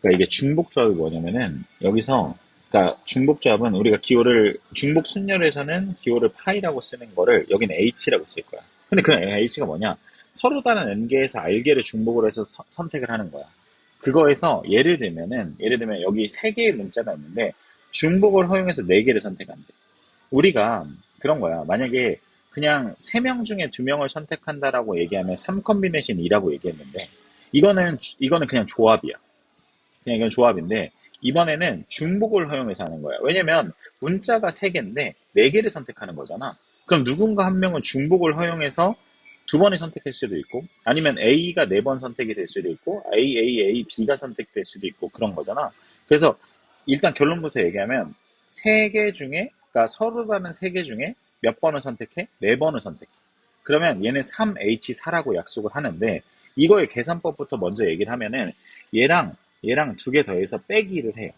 그러니까 이게 중복조합이 뭐냐면은 여기서 그러니까 중복조합은 우리가 기호를 중복 순열에서는 기호를 파이라고 쓰는 거를 여기는 h라고 쓸 거야. 근데 그 h가 뭐냐? 서로 다른 n개에서 r개를 중복을 해서 선택을 하는 거야. 그거에서 예를 들면 여기 세 개의 문자가 있는데 중복을 허용해서 네 개를 선택한대. 우리가 그런 거야. 만약에 그냥 세 명 중에 두 명을 선택한다라고 얘기하면 3컨비네이션 2라고 얘기했는데 이거는 그냥 조합이야. 그냥 이건 조합인데 이번에는 중복을 허용해서 하는 거야. 왜냐면 문자가 3개인데 4개를 선택하는 거잖아. 그럼 누군가 한 명은 중복을 허용해서 두 번을 선택할 수도 있고 아니면 A가 4번 선택이 될 수도 있고 B가 선택될 수도 있고 그런 거잖아. 그래서 일단 결론부터 얘기하면 3개 중에 그러니까 서로 다른 3개 중에 몇 번을 선택해? 4번을 선택해. 그러면 얘는 3H4라고 약속을 하는데 이거의 계산법부터 먼저 얘기를 하면은 얘랑 얘랑 두 개 더해서 빼기를 해요.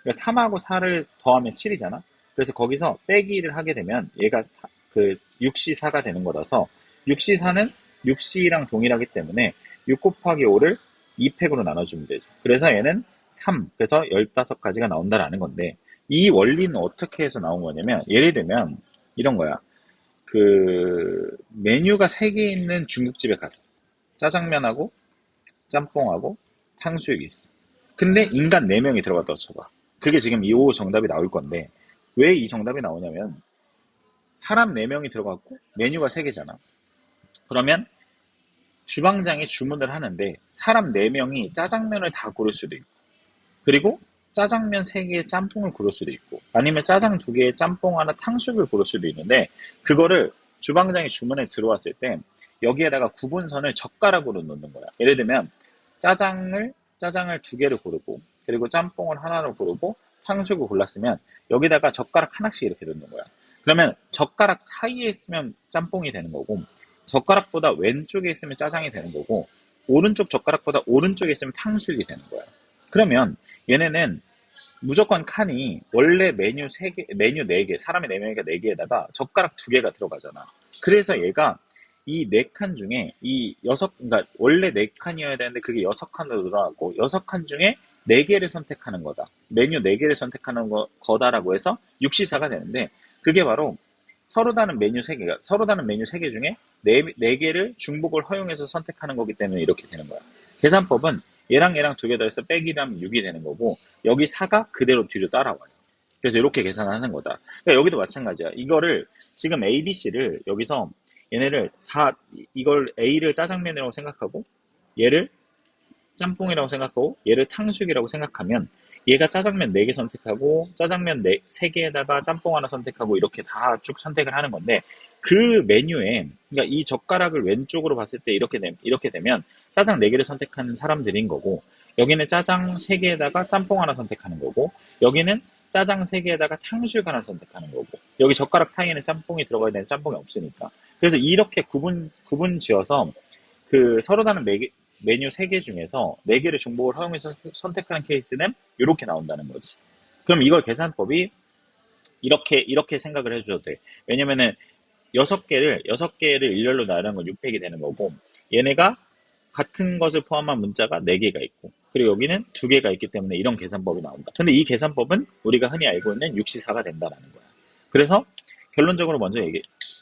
그러니까 3하고 4를 더하면 7이잖아. 그래서 거기서 빼기를 하게 되면 얘가 6C4가 되는 거라서 6C4는 6C랑 동일하기 때문에 6 곱하기 5를 2팩으로 나눠주면 되죠. 그래서 얘는 3, 그래서 15가지가 나온다라는 건데 이 원리는 어떻게 해서 나온 거냐면 예를 들면 이런 거야. 메뉴가 3개 있는 중국집에 갔어. 짜장면하고 짬뽕하고 탕수육이 있어. 근데 인간 4명이 들어갔다고 쳐봐. 그게 지금 이 호 정답이 나올 건데 왜 이 정답이 나오냐면 사람 4명이 들어갔고 메뉴가 3개잖아. 그러면 주방장이 주문을 하는데 사람 4명이 짜장면을 다 고를 수도 있고 그리고 짜장면 3개에 짬뽕을 고를 수도 있고 아니면 짜장 2개에 짬뽕 하나 탕수육을 고를 수도 있는데 그거를 주방장이 주문에 들어왔을 때 여기에다가 구분선을 젓가락으로 놓는 거야. 예를 들면 짜장을 2개를 고르고 그리고 짬뽕을 하나를 고르고 탕수육을 골랐으면 여기다가 젓가락 하나씩 이렇게 놓는 거야. 그러면 젓가락 사이에 있으면 짬뽕이 되는 거고 젓가락보다 왼쪽에 있으면 짜장이 되는 거고 오른쪽 젓가락보다 오른쪽에 있으면 탕수육이 되는 거야. 그러면 얘네는 무조건 칸이 원래 메뉴 4개, 사람이 4명이니까 4개에다가 젓가락 2개가 들어가잖아. 그래서 얘가 이 4칸 중에 그러니까 원래 4칸이어야 되는데 그게 6칸으로 늘어나고 6칸 중에 4개를 선택하는 거다. 메뉴 4개를 선택하는 거다라고 해서 6시사가 되는데 그게 바로 서로 다른 메뉴 3개 중에 4개를 중복을 허용해서 선택하는 거기 때문에 이렇게 되는 거야. 계산법은 얘랑 2개 더해서 빼기를 하면 6이 되는 거고 여기 4가 그대로 뒤로 따라와요. 그래서 이렇게 계산하는 거다. 그러니까 여기도 마찬가지야. 이거를 지금 A, B, C를 여기서 얘네를 다 이걸 A를 짜장면이라고 생각하고 얘를 짬뽕이라고 생각하고 얘를 탕수육이라고 생각하면 얘가 짜장면 4개 선택하고 짜장면 3개에다가 짬뽕 하나 선택하고 이렇게 다 쭉 선택을 하는 건데 그 메뉴에 그러니까 이 젓가락을 왼쪽으로 봤을 때 이렇게 되면 짜장 4개를 선택하는 사람들인 거고 여기는 짜장 3개에다가 짬뽕 하나 선택하는 거고 여기는 짜장 3개에다가 탕수육 하나 선택하는 거고 여기 젓가락 사이에는 짬뽕이 들어가야 되는데 짬뽕이 없으니까 그래서 이렇게 구분 지어서 서로 다른 메뉴 3개 중에서 4개를 중복을 허용해서 선택하는 케이스는 이렇게 나온다는 거지. 그럼 이걸 계산법이 이렇게 생각을 해주셔도 돼. 왜냐면은 6개를 일렬로 나누는 건 6팩이 되는 거고 얘네가 같은 것을 포함한 문자가 4개가 있고 그리고 여기는 2개가 있기 때문에 이런 계산법이 나온다. 근데 이 계산법은 우리가 흔히 알고 있는 6시사가 된다라는 거야. 그래서 결론적으로 먼저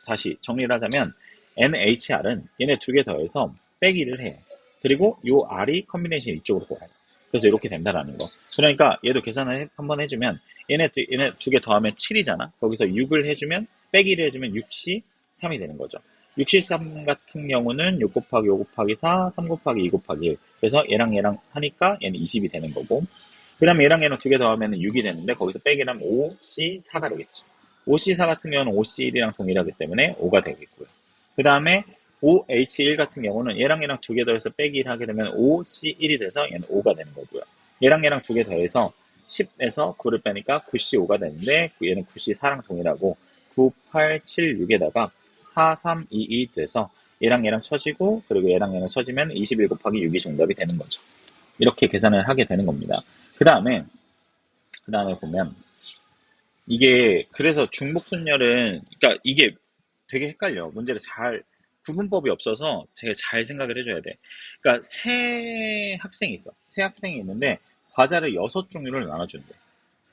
다시 정리를 하자면 NHR은 얘네 2개 더해서 빼기를 해요. 그리고 요 R이 컨비네이션 이쪽으로 가요. 그래서 이렇게 된다라는 거. 그러니까 얘도 계산을 한번 해주면 얘네 2개 더하면 7이잖아. 거기서 6을 해주면 빼기를 해주면 6시 3이 되는 거죠. 6시 3 같은 경우는 6 곱하기 5 곱하기 4, 3 곱하기 2 곱하기 1. 그래서 얘랑 하니까 얘는 20이 되는 거고. 그 다음에 얘랑 2개 더하면 6이 되는데 거기서 빼기를 하면 5C4가 되겠죠. 5C4 같은 경우는 5C1이랑 동일하기 때문에 5가 되겠고요. 그 다음에 5H1 같은 경우는 얘랑 2개 더해서 빼기를 하게 되면 5C1이 돼서 얘는 5가 되는 거고요. 얘랑 2개 더해서 10에서 9를 빼니까 9C5가 되는데 얘는 9C4랑 동일하고 9, 8, 7, 6에다가 4, 3, 2, 2 돼서 얘랑 쳐지고 그리고 얘랑 쳐지면 21 곱하기 6이 정답이 되는 거죠. 이렇게 계산을 하게 되는 겁니다. 그 다음에 보면 이게 그래서 중복순열은 그러니까 이게 되게 헷갈려. 문제를 구분법이 없어서 제가 잘 생각을 해줘야 돼. 그러니까 세 학생이 있어. 세 학생이 있는데 과자를 6종류를 나눠준대.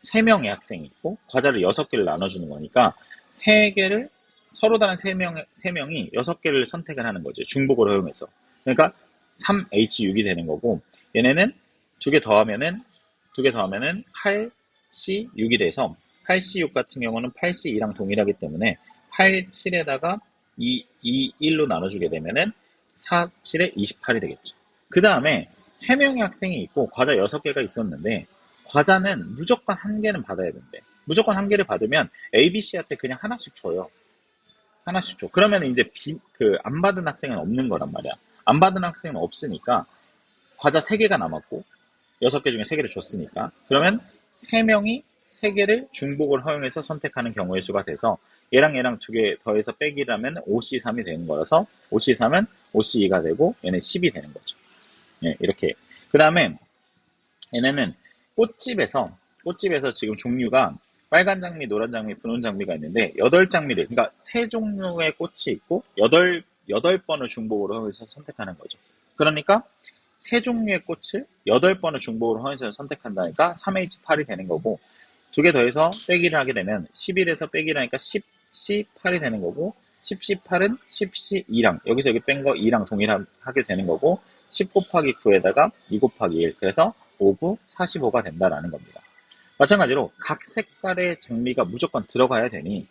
3명의 학생이 있고 과자를 6개를 나눠주는 거니까 3개를 서로 다른 3명이 6개를 선택을 하는 거죠. 중복을 허용해서. 그러니까 3H6이 되는 거고 얘네는 2개 더하면은 8C6이 돼서 8C6 같은 경우는 8C2랑 동일하기 때문에 8, 7에다가 1로 나눠주게 되면은 4, 7에 28이 되겠죠. 그 다음에 3명의 학생이 있고 과자 6개가 있었는데 과자는 무조건 1개는 받아야 된대. 무조건 1개를 받으면 ABC한테 그냥 하나씩 줘요. 하나씩 줘. 그러면 이제 안 받은 학생은 없는 거란 말이야. 안 받은 학생은 없으니까 과자 3개가 남았고 6개 중에 3개를 줬으니까 그러면 3명이 3개를 중복을 허용해서 선택하는 경우의 수가 돼서 얘랑 2개 더해서 빼기를 하면 5C3이 되는 거라서 5C3은 5C2가 되고 얘는 10이 되는 거죠. 예, 이렇게. 그 다음에 얘네는 꽃집에서 지금 종류가 빨간 장미, 노란 장미, 분홍 장미가 있는데 8장미를 그러니까 3종류의 꽃이 있고 8번을 중복으로 허용해서 선택하는 거죠. 그러니까 3종류의 꽃을 8번을 중복으로 허용해서 선택한다니까 3H8이 되는 거고 2개 더해서 빼기를 하게 되면 11에서 빼기를 하니까 10C8이 되는 거고 10C8은 10C2랑 여기서 여기 뺀 거 2랑 동일하게 되는 거고 10 곱하기 9에다가 2 곱하기 1 그래서 5, 9, 45가 된다라는 겁니다. 마찬가지로 각 색깔의 장미가 무조건 들어가야 되니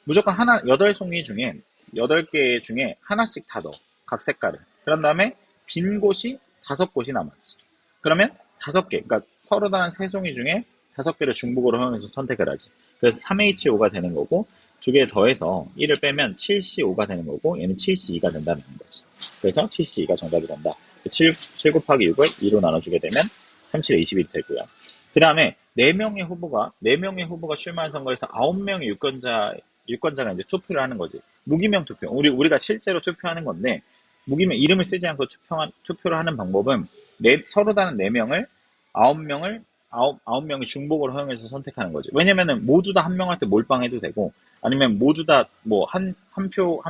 무조건 8송이 중에 8개 중에 하나씩 다 넣어. 각 색깔을. 그런 다음에 빈 곳이 5곳이 남았지. 그러면 5개, 그러니까 서로 다른 3송이 중에 5개를 중복으로 허용해서 선택을 하지. 그래서 3H5가 되는 거고 2개 더해서 1을 빼면 7C5가 되는 거고 얘는 7C2가 된다는 거지. 그래서 7C2가 정답이 된다. 7 곱하기 6을 2로 나눠주게 되면 37에 21이 되고요. 그 다음에 4명의 후보가 출마한 선거에서 9명의 유권자가 이제 투표를 하는 거지. 무기명 투표. 우리가 실제로 투표하는 건데, 무기명, 이름을 쓰지 않고 투표를 하는 방법은, 서로 다른 4명을, 9명이 중복으로 허용해서 선택하는 거지. 왜냐면은 모두 다 한 명한테 몰빵해도 되고, 아니면 모두 다 뭐 한 표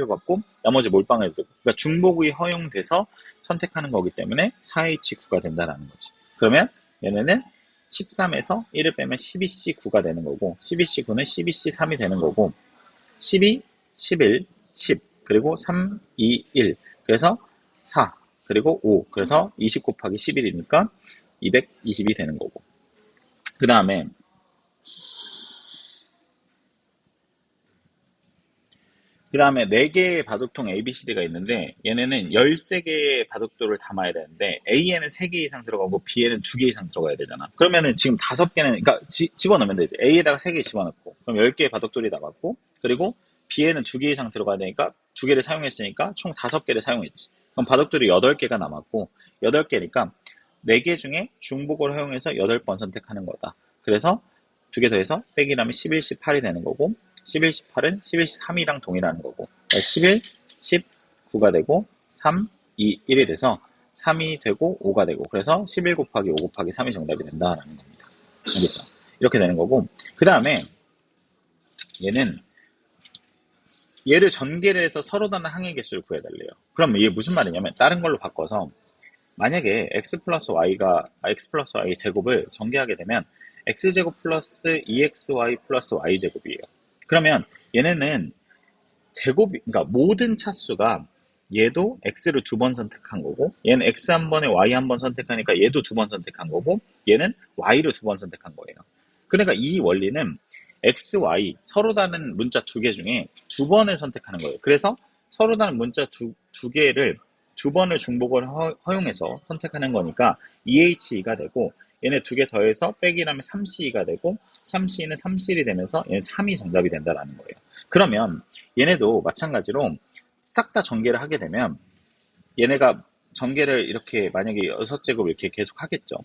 받고, 나머지 몰빵해도 되고. 그러니까 중복이 허용돼서 선택하는 거기 때문에 4H9가 된다라는 거지. 그러면 얘네는 13에서 1을 빼면 12C9가 되는 거고 12C9는 12C3이 되는 거고 12, 11, 10 그리고 3, 2, 1 그래서 4 그리고 5 그래서 20 곱하기 11이니까 220이 되는 거고 그 다음에 4개의 바둑통 ABCD가 있는데 얘네는 13개의 바둑돌을 담아야 되는데 A에는 3개 이상 들어가고 B에는 2개 이상 들어가야 되잖아. 그러면은 지금 5개는 그러니까 집어넣으면 되지. A에다가 3개 집어넣고 그럼 10개의 바둑돌이 나갔고 그리고 B에는 2개 이상 들어가야 되니까 2개를 사용했으니까 총 5개를 사용했지. 그럼 바둑돌이 8개가 남았고 8개니까 4개 중에 중복을 허용해서 8번 선택하는 거다. 그래서 2개 더해서 빼기를 하면 11, 18이 되는 거고 11, 18은 11, 3이랑 동일하는 거고 11, 19가 되고 3, 2, 1이 돼서 3이 되고 5가 되고 그래서 11 곱하기 5 곱하기 3이 정답이 된다라는 겁니다. 알겠죠? 이렇게 되는 거고 그 다음에 얘를 전개를 해서 서로 다른 항의 개수를 구해달래요. 그럼 이게 무슨 말이냐면 다른 걸로 바꿔서 만약에 x 플러스 y 제곱을 전개하게 되면 x제곱 플러스 2xy 플러스 y제곱이에요. 그러면 얘네는 그러니까 모든 차수가 얘도 x를 2번 선택한 거고 얘는 x 한 번에 y 한 번 선택하니까 얘도 2번 선택한 거고 얘는 y를 2번 선택한 거예요. 그러니까 이 원리는 x, y 서로 다른 문자 2개 중에 2번을 선택하는 거예요. 그래서 서로 다른 문자 두 개를 2번을 중복을 허용해서 선택하는 거니까 2H2가 되고 얘네 2개 더해서 빼기를 하면 3C2가 되고 3C는 3C1이 되면서 얘는 3이 정답이 된다라는 거예요. 그러면 얘네도 마찬가지로 싹 다 전개를 하게 되면 얘네가 전개를 이렇게 만약에 6제곱 이렇게 계속 하겠죠.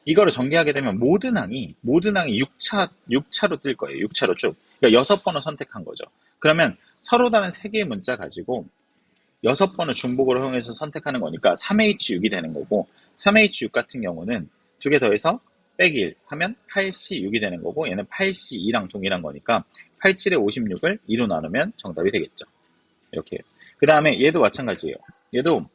이거를 전개하게 되면 모든 항이 6차로 뜰 거예요. 6차로 쭉. 그러니까 6번을 선택한 거죠. 그러면 서로 다른 3개의 문자 가지고 6번을 중복으로 허용해서 선택하는 거니까 3H6이 되는 거고 3H6 같은 경우는 2개 더해서 빼기 1 하면 8C6이 되는 거고 얘는 8C2랑 동일한 거니까 87에 56을 2로 나누면 정답이 되겠죠. 이렇게. 그 다음에 얘도 마찬가지예요. 얘도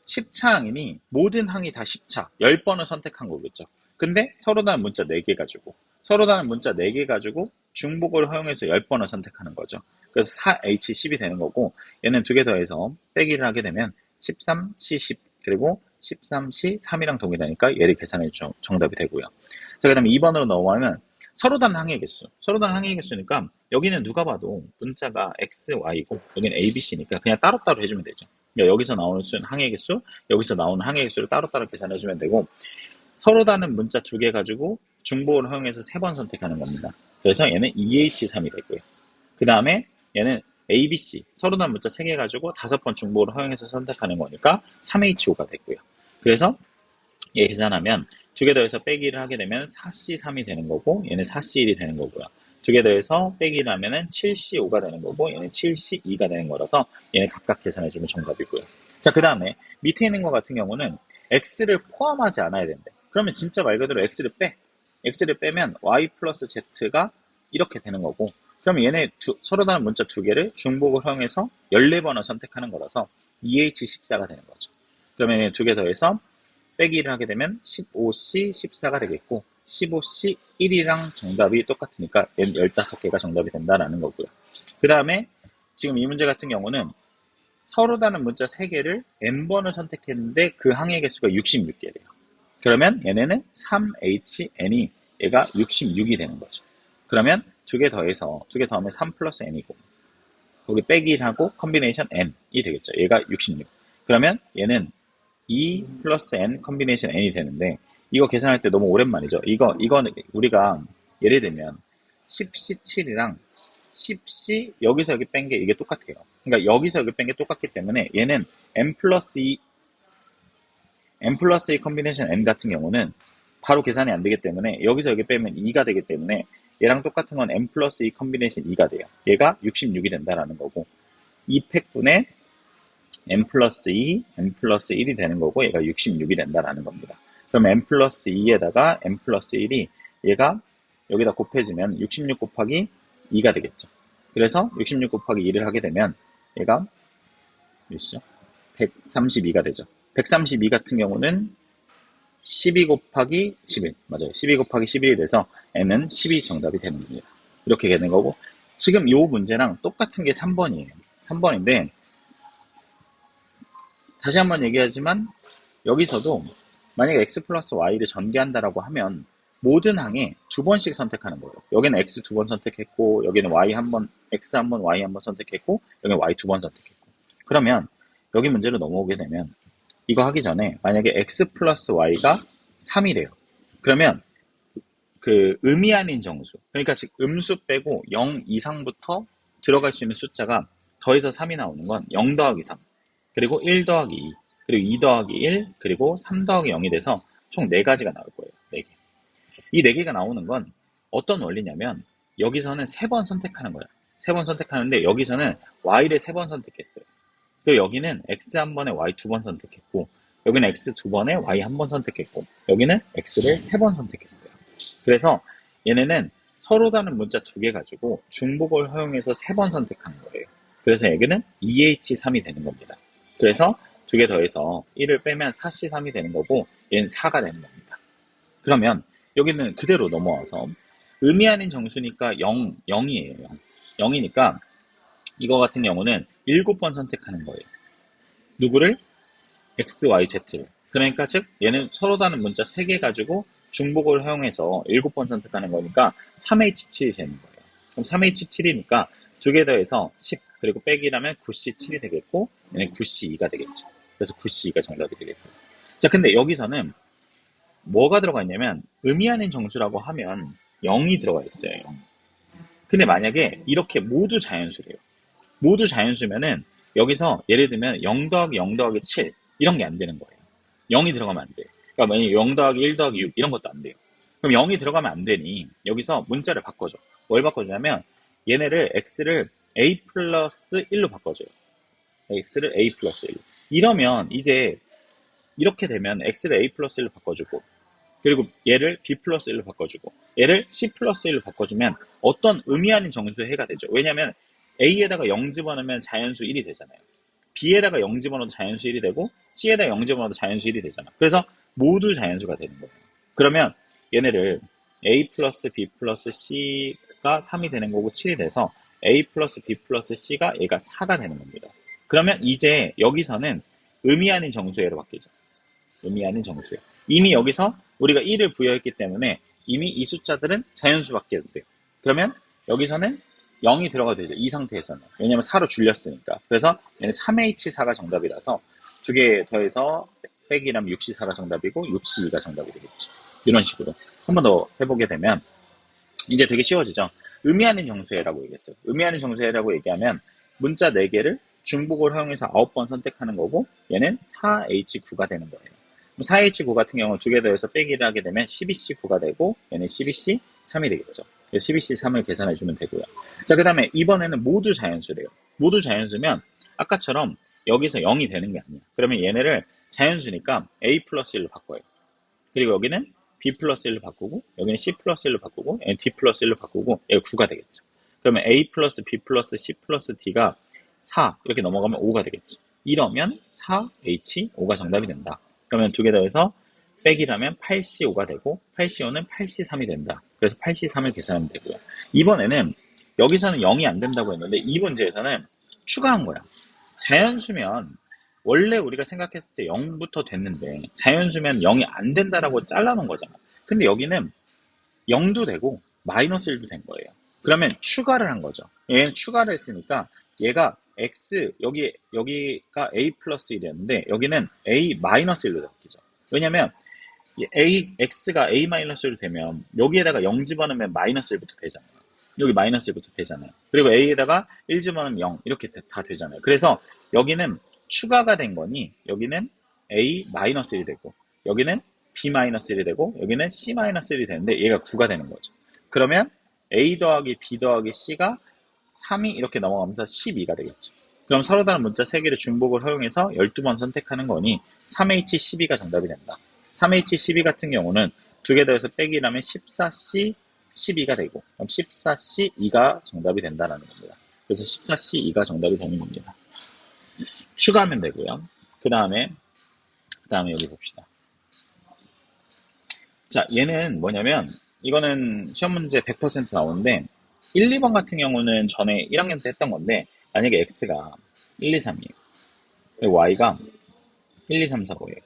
10차 항이니 모든 항이 다 10차, 10번을 선택한 거겠죠. 근데 서로 다른 문자 4개 가지고, 서로 다른 문자 4개 가지고 중복을 허용해서 10번을 선택하는 거죠. 그래서 4H10이 되는 거고, 얘는 두 개 더해서 빼기를 하게 되면 13C10, 그리고 13C3이랑 동일하니까 얘를 계산해 주 정답이 되고요. 자, 그 다음에 2번으로 넘어가면 서로 다른 항의 개수. 서로 다른 항의 개수니까 여기는 누가 봐도 문자가 X, Y고 여기는 A, B, C니까 그냥 따로따로 해주면 되죠. 그러니까 여기서 나오는 수는 항의 개수, 여기서 나오는 항의 개수를 따로따로 계산해주면 되고, 서로 다른 문자 2개 가지고 중복을 허용해서 3번 선택하는 겁니다. 그래서 얘는 EH3이 되고요. 그 다음에 얘는 A, B, C 서로 다른 문자 3개 가지고 5번 중복을 허용해서 선택하는 거니까 3H5가 되고요. 그래서 얘 계산하면 두 개 더해서 빼기를 하게 되면 4C3이 되는 거고, 얘는 4C1이 되는 거고요. 두 개 더해서 빼기를 하면은 7C5가 되는 거고, 얘는 7C2가 되는 거라서 얘는 각각 계산해주면 정답이고요. 자, 그 다음에 밑에 있는 것 같은 경우는 X를 포함하지 않아야 된대. 그러면 진짜 말 그대로 X를 빼. X를 빼면 Y 플러스 Z가 이렇게 되는 거고, 그러면 얘네 서로 다른 문자 2개를 중복을 허용해서 14번을 선택하는 거라서 EH14가 되는 거죠. 그러면 얘네 2개 더해서 빼기를 하게 되면 15C 14가 되겠고, 15C 1이랑 정답이 똑같으니까 15개가 정답이 된다라는 거고요. 그 다음에 지금 이 문제 같은 경우는 서로 다른 문자 3개를 n번을 선택했는데 그 항의 개수가 66개래요. 그러면 얘네는 3HN이 얘가 66이 되는 거죠. 그러면 두 개 더하면 3 플러스 n이고, 거기 빼기를 하고 컨비네이션 n이 되겠죠. 얘가 66. 그러면 얘는 2 플러스 n 컨비네이션 n이 되는데, 이거 계산할 때 너무 오랜만이죠. 이거는 우리가 예를 들면 10C7이랑 10C 여기서 여기 뺀 게 이게 똑같아요. 그러니까 여기서 여기 뺀 게 똑같기 때문에 얘는 n 플러스 2 컨비네이션 n 같은 경우는 바로 계산이 안 되기 때문에 여기서 여기 빼면 2가 되기 때문에 얘랑 똑같은 건 n 플러스 2 컨비네이션 2가 돼요. 얘가 66이 된다라는 거고, 2팩분의 n 플러스 2, n 플러스 1이 되는 거고, 얘가 66이 된다라는 겁니다. 그럼 n 플러스 2에다가 n 플러스 1이 얘가 여기다 곱해지면 66 곱하기 2가 되겠죠. 그래서 66 곱하기 2를 하게 되면 얘가 몇이죠? 132가 되죠. 132 같은 경우는 12 곱하기 11, 맞아요. 12 곱하기 11이 돼서 n은 12 정답이 되는 겁니다. 이렇게 되는 거고, 지금 이 문제랑 똑같은 게 3번이에요. 3번인데 다시 한번 얘기하지만 여기서도 만약에 x 플러스 y를 전개한다라고 하면 모든 항에 2번씩 선택하는 거예요. 여기는 x 2번 선택했고, 여기는 y 한 번, x 한 번, y 한 번 선택했고, 여기는 y 2번 선택했고. 그러면 여기 문제로 넘어오게 되면 이거 하기 전에 만약에 x 플러스 y가 3이래요. 그러면 그 의미 아닌 정수, 그러니까 즉 음수 빼고 0 이상부터 들어갈 수 있는 숫자가 더해서 3이 나오는 건 0 더하기 3, 그리고 1 더하기 2, 그리고 2 더하기 1, 그리고 3 더하기 0이 돼서 총 4가지가 나올 거예요. 4개. 이 4개가 나오는 건 어떤 원리냐면 여기서는 3번 선택하는 거야. 3번 선택하는데 여기서는 y를 3번 선택했어요. 그리고 여기는 x 한 번에 y 2번 선택했고, 여기는 x 2번에 y 한 번 선택했고, 여기는 x를 3번 선택했어요. 그래서 얘네는 서로 다른 문자 2개 가지고 중복을 허용해서 3번 선택하는 거예요. 그래서 여기는 EH3이 되는 겁니다. 그래서 2개 더해서 1을 빼면 4C3이 되는 거고, 얘는 4가 되는 겁니다. 그러면 여기는 그대로 넘어와서 의미 아닌 정수니까 0이에요. 0이니까 이거 같은 경우는 7번 선택하는 거예요. 누구를? X, Y, Z를. 그러니까 즉 얘는 서로 다른 문자 3개 가지고 중복을 허용해서 7번 선택하는 거니까 3H7이 되는 거예요. 그럼 3H7이니까 2개 더해서 10, 그리고 빼기라면 9C7이 되겠고, 얘는 9C2가 되겠죠. 그래서 9C2가 정답이 되겠고요. 자, 근데 여기서는 뭐가 들어가 있냐면 의미 아닌 정수라고 하면 0이 들어가 있어요. 0. 근데 만약에 이렇게 모두 자연수래요. 모두 자연수면은 여기서 예를 들면 0 더하기 0 더하기 7 이런 게 안 되는 거예요. 0이 들어가면 안 돼요. 그러니까 만약에 0 더하기 1 더하기 6 이런 것도 안 돼요. 그럼 0이 들어가면 안 되니 여기서 문자를 바꿔줘. 뭘 바꿔주냐면 얘네를 x를 a 플러스 1로 바꿔줘요. x를 a 플러스 1. 이러면 이제 이렇게 되면 x를 a 플러스 1로 바꿔주고, 그리고 얘를 b 플러스 1로 바꿔주고, 얘를 c 플러스 1로 바꿔주면 어떤 의미 아닌 정수의 해가 되죠. 왜냐면 a에다가 0 집어넣으면 자연수 1이 되잖아요. B에다가 0 집어넣어도 자연수 1이 되고 C에다가 0 집어넣어도 자연수 1이 되잖아. 그래서 모두 자연수가 되는 거예요. 그러면 얘네를 A 플러스 B 플러스 C가 3이 되는 거고 7이 돼서 A 플러스 B 플러스 C가 얘가 4가 되는 겁니다. 그러면 이제 여기서는 의미 아닌 정수예로 바뀌죠. 의미 아닌 정수예. 이미 여기서 우리가 1을 부여했기 때문에 이미 이 숫자들은 자연수밖에 안 돼요. 그러면 여기서는 0이 들어가도 되죠. 이 상태에서는. 왜냐면 4로 줄였으니까. 그래서 얘는 3H4가 정답이라서 두 개 더해서 빼기라면 6C4가 정답이고 6C2가 정답이 되겠죠. 이런 식으로 한 번 더 해보게 되면 이제 되게 쉬워지죠. 의미 아닌 정수예라고 얘기했어요. 의미 아닌 정수예라고 얘기하면 문자 4개를 중복을 허용해서 9번 선택하는 거고 얘는 4H9가 되는 거예요. 4H9 같은 경우는 두 개 더해서 빼기를 하게 되면 12C9가 되고 얘는 12C3이 되겠죠. 12C3을 계산해주면 되고요. 자, 그 다음에 이번에는 모두 자연수래요. 모두 자연수면 아까처럼 여기서 0이 되는 게 아니야. 그러면 얘네를 자연수니까 A 플러스 1로 바꿔요. 그리고 여기는 B 플러스 1로 바꾸고 여기는 C 플러스 1로 바꾸고 얘는 D 플러스 1로 바꾸고 얘가 9가 되겠죠. 그러면 A 플러스 B 플러스 C 플러스 D가 4 이렇게 넘어가면 5가 되겠죠. 이러면 4H5가 정답이 된다. 그러면 두 개 더해서 빼기라면 8C5가 되고 8C5는 8C3이 된다. 그래서 8C3을 계산하면 되고요. 이번에는 여기서는 0이 안 된다고 했는데 이 문제에서는 추가한 거야. 자연수면 원래 우리가 생각했을 때 0부터 됐는데 자연수면 0이 안 된다라고 잘라놓은 거잖아. 근데 여기는 0도 되고 마이너스 1도 된 거예요. 그러면 추가를 한 거죠. 얘는 추가를 했으니까 얘가 x 여기가 a 플러스 1이었는데 여기는 a 마이너스 1로 바뀌죠. 왜냐면 x가 a 마이너스 1로 되면 여기에다가 0 집어넣으면 마이너스 1부터 되잖아요. 여기 마이너스 1부터 되잖아요. 그리고 a에다가 1 집어넣으면 0 이렇게 다 되잖아요. 그래서 여기는 추가가 된 거니 여기는 a 마이너스 1이 되고 여기는 b 마이너스 1이 되고 여기는 c 마이너스 1이 되는데 얘가 9가 되는 거죠. 그러면 a 더하기 b 더하기 c가 3이 이렇게 넘어가면서 12가 되겠죠. 그럼 서로 다른 문자 3개를 중복을 허용해서 12번 선택하는 거니 3H12가 정답이 된다. 3H12 같은 경우는 두 개 더해서 빼기라면 14C12가 되고 그럼 14C2가 정답이 된다는 겁니다. 그래서 14C2가 정답이 되는 겁니다. 추가하면 되고요. 그 다음에 여기 봅시다. 자, 얘는 뭐냐면 이거는 시험 문제 100% 나오는데 1, 2번 같은 경우는 전에 1학년 때 했던 건데 만약에 x가 1, 2, 3이에요. 그리고 y가 1, 2, 3, 4, 5예요.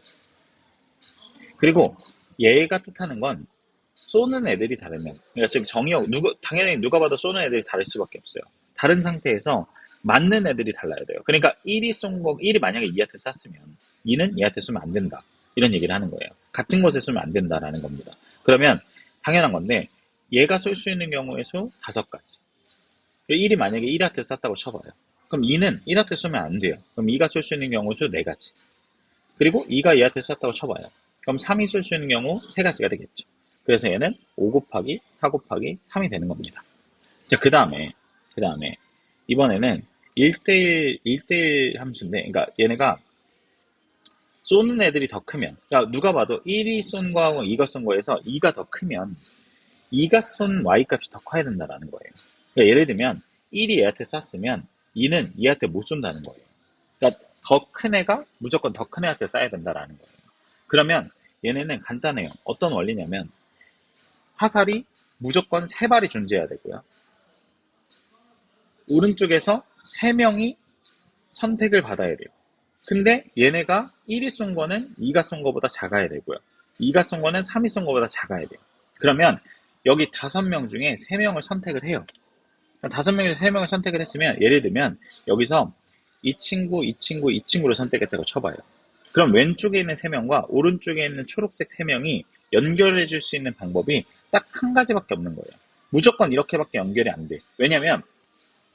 그리고 얘가 뜻하는 건 쏘는 애들이 다르면 그러니까 지금 당연히 누가 봐도 쏘는 애들이 다를 수밖에 없어요. 다른 상태에서 맞는 애들이 달라야 돼요. 그러니까 1이 만약에 2한테 쐈으면 2는 2한테 쏘면 안 된다. 이런 얘기를 하는 거예요. 같은 곳에 쏘면 안 된다라는 겁니다. 그러면 당연한 건데 얘가 쏠 수 있는 경우의 수 5가지. 1이 만약에 1한테 쐈다고 쳐봐요. 그럼 2는 1한테 쏘면 안 돼요. 그럼 2가 쏠 수 있는 경우 수 4가지. 그리고 2가 2한테 쐈다고 쳐봐요. 그럼 3이 쏠 수 있는 경우 3가지가 되겠죠. 그래서 얘는 5 곱하기 4 곱하기 3이 되는 겁니다. 자, 그 다음에 이번에는 1대1 함수인데, 그러니까 얘네가 쏘는 애들이 더 크면, 그러니까 누가 봐도 1이 쏜 거하고 2가 쏜 거에서 2가 더 크면 2가 쏜 y값이 더 커야 된다는 거예요. 그러니까 예를 들면 1이 얘한테 쐈으면 2는 얘한테 못 쏜다는 거예요. 그러니까 더 큰 애가 무조건 더 큰 애한테 쏴야 된다는 거예요. 그러면 얘네는 간단해요. 어떤 원리냐면 화살이 무조건 3발이 존재해야 되고요. 오른쪽에서 3명이 선택을 받아야 돼요. 근데 얘네가 1이 쏜 거는 2가 쏜 거보다 작아야 되고요. 2가 쏜 거는 3이 쏜 거보다 작아야 돼요. 그러면 여기 5명 중에 3명을 선택을 해요. 5명 중에 3명을 선택을 했으면 예를 들면 여기서 이 친구를 선택했다고 쳐봐요. 그럼 왼쪽에 있는 3명과 오른쪽에 있는 초록색 3명이 연결해 줄 수 있는 방법이 딱 한 가지밖에 없는 거예요. 무조건 이렇게밖에 연결이 안 돼. 왜냐면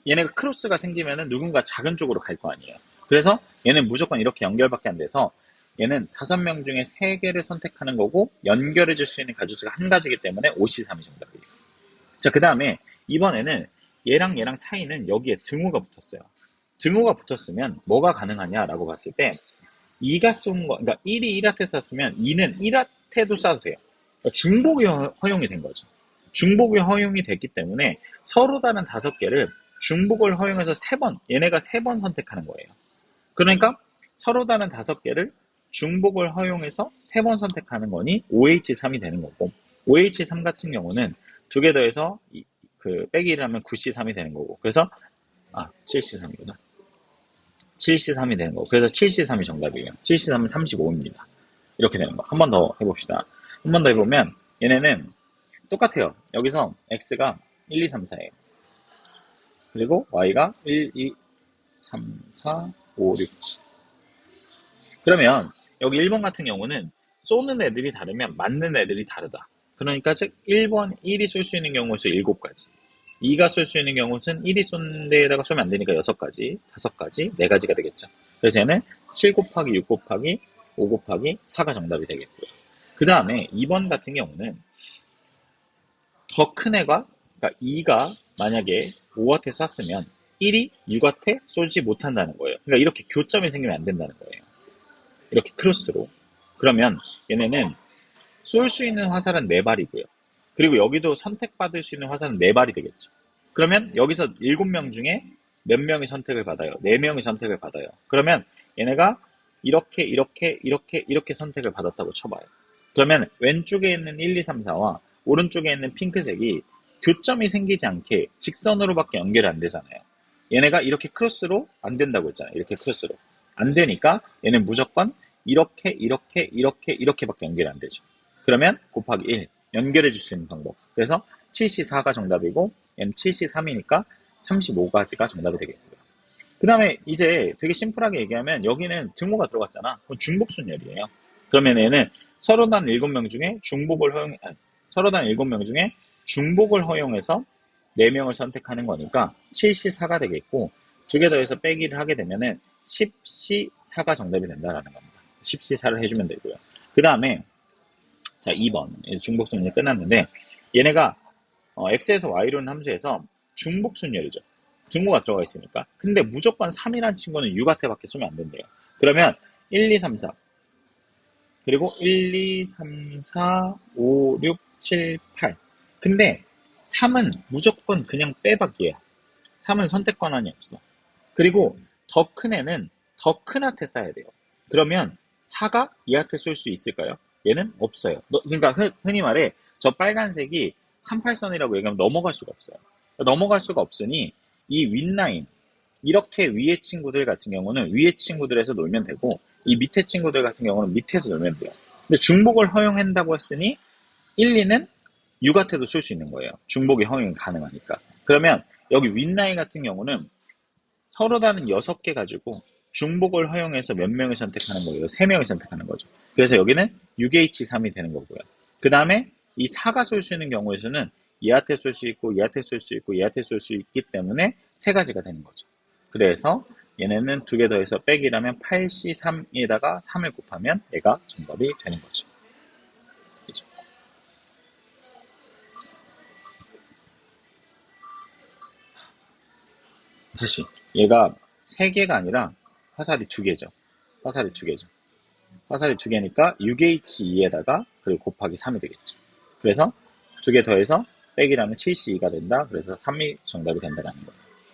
얘네가 크로스가 생기면은 누군가 작은 쪽으로 갈 거 아니에요. 그래서 얘는 무조건 이렇게 연결밖에 안 돼서 얘는 5명 중에 3개를 선택하는 거고 연결해 줄 수 있는 가지수가 한 가지이기 때문에 5C3이 정답이에요. 자, 그 다음에 이번에는 얘랑 차이는 여기에 등호가 붙었어요. 등호가 붙었으면 뭐가 가능하냐라고 봤을 때 2가 쏜 거, 그러니까 1이 1한테 쐈으면 2는 1한테도 쏴도 돼요. 그러니까 중복이 허용이 된 거죠. 중복이 허용이 됐기 때문에 서로 다른 5개를 중복을 허용해서 3번, 얘네가 3번 선택하는 거예요. 그러니까 서로 다른 5개를 중복을 허용해서 3번 선택하는 거니 OH3이 되는 거고, OH3 같은 경우는 2개 더해서 그 빼기 1을 하면 9C3이 되는 거고, 그래서 7C3이구나. 7C3이 되는 거고, 그래서 7C3이 정답이에요. 7C3은 35입니다. 이렇게 되는 거. 한 번 더 해봅시다. 한 번 더 해보면 얘네는 똑같아요. 여기서 X가 1, 2, 3, 4예요. 그리고 Y가 1, 2, 3, 4, 5, 6, 7. 그러면 여기 1번 같은 경우는 쏘는 애들이 다르면 맞는 애들이 다르다. 그러니까 즉 1번 1이 쏠 수 있는 경우에서 7가지, 2가 쏠 수 있는 경우는 1이 쏜 데에다가 쏘면 안 되니까 6가지, 5가지, 4가지가 되겠죠. 그래서 얘는 7 곱하기 6 곱하기 5 곱하기 4가 정답이 되겠고요. 그 다음에 2번 같은 경우는 더 큰 애가, 그러니까 2가 만약에 5한테 쐈으면 1이 6한테 쏘지 못한다는 거예요. 그러니까 이렇게 교점이 생기면 안 된다는 거예요. 이렇게 크로스로. 그러면 얘네는 쏠 수 있는 화살은 4발이고요. 그리고 여기도 선택받을 수 있는 화살은 4발이 되겠죠. 그러면 여기서 7명 중에 몇 명이 선택을 받아요? 4명이 선택을 받아요. 그러면 얘네가 이렇게 선택을 받았다고 쳐봐요. 그러면 왼쪽에 있는 1, 2, 3, 4와 오른쪽에 있는 핑크색이 교점이 생기지 않게 직선으로밖에 연결이 안 되잖아요. 얘네가 이렇게 크로스로 안 된다고 했잖아요. 이렇게 크로스로. 안 되니까 얘는 무조건 이렇게밖에 연결이 안 되죠. 그러면 곱하기 1 연결해 줄 수 있는 방법. 그래서 7C4가 정답이고 얘는 7C3이니까 35가지가 정답이 되겠고요. 그 다음에 이제 되게 심플하게 얘기하면 여기는 등호가 들어갔잖아. 그럼 중복순열이에요. 그러면 얘는 서로 다른 7명 중에 중복을 허용해서 4명을 선택하는 거니까 7C4가 되겠고, 2개 더해서 빼기를 하게 되면은 10C4가 정답이 된다라는 겁니다. 10C4를 해주면 되고요. 그 다음에 자 2번 중복순열이 끝났는데, 얘네가 X에서 Y로 는 함수에서 중복순열이죠. 등호가 들어가 있으니까. 근데 무조건 3이라는 친구는 6한테밖에 쏘면 안 된대요. 그러면 1, 2, 3, 4 그리고 1, 2, 3, 4, 5, 6, 7, 8. 근데 3은 무조건 그냥 빼박이에요. 3은 선택 권한이 없어. 그리고 더 큰 애는 더 큰 한테 쏴야 돼요. 그러면 4가 얘한테 쏠 수 있을까요? 얘는 없어요. 그러니까 흔히 말해 저 빨간색이 38선이라고 얘기하면 넘어갈 수가 없어요. 넘어갈 수가 없으니 이 윗라인, 이렇게 위에 친구들 같은 경우는 위에 친구들에서 놀면 되고, 이 밑에 친구들 같은 경우는 밑에서 놀면 돼요. 근데 중복을 허용한다고 했으니 1, 2는 6한테도 쏠 수 있는 거예요. 중복이 허용이 가능하니까. 그러면 여기 윗라인 같은 경우는 서로 다른 6개 가지고 중복을 허용해서 몇 명을 선택하는 거예요? 3명을 선택하는 거죠. 그래서 여기는 6H3이 되는 거고요. 그 다음에 이 4가 쏠 수 있는 경우에서는 얘한테 쏠 수 있고 얘한테 쏠 수 있고 얘한테 쏠 수 있기 때문에 3가지가 되는 거죠. 그래서 얘네는 2개 더해서 빼기라면 8C3에다가 3을 곱하면 얘가 정답이 되는 거죠. 다시 얘가 3개가 아니라 화살이 2개죠. 화살이 2개죠. 화살이 2개니까 6H2에다가 그리고 곱하기 3이 되겠죠. 그래서 2개 더해서 빼기라면 7C2가 된다. 그래서 3이 정답이 된다는 거예요.